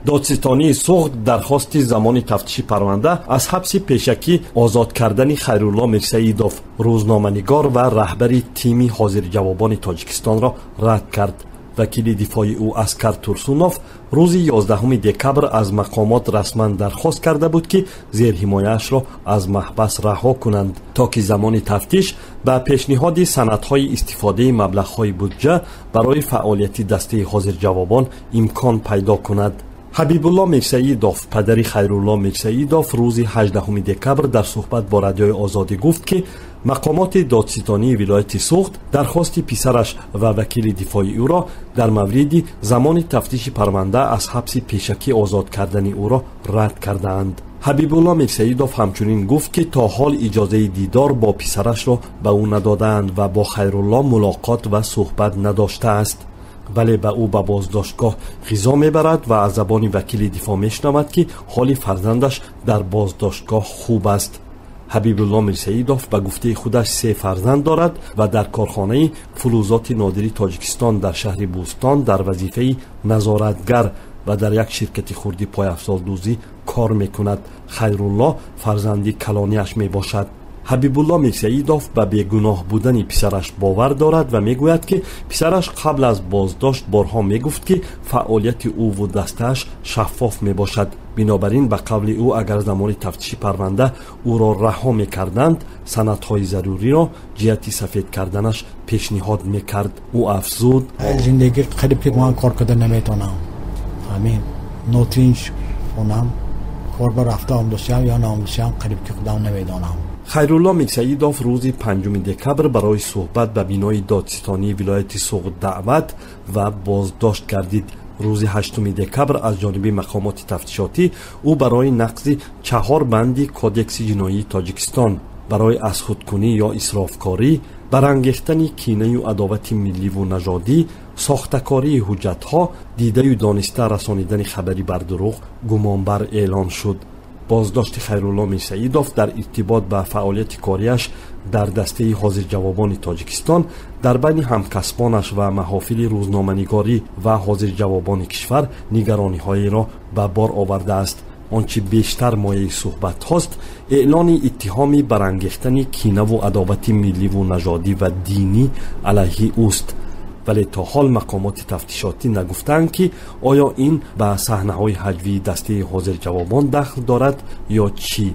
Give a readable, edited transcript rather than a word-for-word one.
دادستانی سوخت درخواست زمان تفتیش پرونده از حبس پیشکی آزاد کردن خیرالله میرسعیدوف روزنامه‌نگار و رهبر تیم حاضر جوابان تاجیکستان را رد کرد. وکیل دفاعی او اسکر تورسونوف روز 11 دکبر از مقامات رسما درخواست کرده بود که زیر حمایه‌اش را از محبس رها کنند تا که زمان تفتیش به پیشنهاد سندهای استفاده مبلغ‌های بودجه برای فعالیت دسته حاضر جوابان امکان پیدا کند. حبیب الله میرسعیدوف پدر خیرالله میرسعیدوف روز 18 دکبر در صحبت با رادیوی آزادی گفت که مقامات دادستانی ولایت سوخت درخواست پسرش و وکیل دفاعی او را در مورد زمان تفتیش پرونده از حبس پیشکی آزاد کردن او را رد کردند. حبیب الله میرسعیدوف همچنین گفت که تا حال اجازه دیدار با پسرش را به او ندادند و با خیرالله ملاقات و صحبت نداشته است. ولی به او به بازداشتگاه غذا میبرد و از زبان وکیل دفاع میشنود که حال فرزندش در بازداشتگاه خوب است. حبیب الله میرسعیدوف به گفته خودش 3 فرزند دارد و در کارخانه فلزات نادری تاجیکستان در شهر بوستان در وظیفه نظارتگر و در یک شرکت خردی پایافزالدوزی کار میکند. خیرالله فرزندی کلانیش میباشد. حبیب الله میرسعیدوف به بیگناه بودن پسرش باور دارد و میگوید که پسرش قبل از بازداشت بارها میگفت که فعالیت او و دستش شفاف میباشد. بنابراین به قول او اگر زمان تفتیش پرونده او را رها میکردند سندهای ضروری را جهت سفید کردنش پیشنهاد میکرد. او افزود: زندگی قریب که من کار کردن نمیتونم، همین نوترینش کنم، کار با رفته آمدوشم یا نامدوشم قریب که خودم نمیدانم. خیرالله میرسعیدوف روز 5 دکبر برای صحبت به بینای دادستانی ولایت سوخت دعوت و بازداشت گردید. روز 8 دکبر از جانب مقامات تفتیشاتی او برای نقض 4 بند کودکس جنایی تاجیکستان برای از خودکنی یا اسرافکاری، برانگیختن کینه و عداوت ملی و نژادی، ساختکاری حجت‌ها، دیده و دانسته رسانیدن خبری بر دروغ گمانبر اعلان شد. بازداشت خیرالله میرسعیدوف در ارتباط به فعالیت کاریش در دسته حاضر جوابان تاجیکستان در بین همکسبانش و محافل روزنامه‌نگاری و حاضر جوابان کشور نگرانی‌هایی را به بار آورده است. آنچه بیشتر مایه صحبت هاست اعلان اتهامی برانگیختن کینه و عداوت ملی و نژادی و دینی علیه اوست. ولی تا حال مقامات تفتیشاتی نگفتند که آیا این به صحنه‌های هجوی دسته حاضر جوابان دخل دارد یا چی.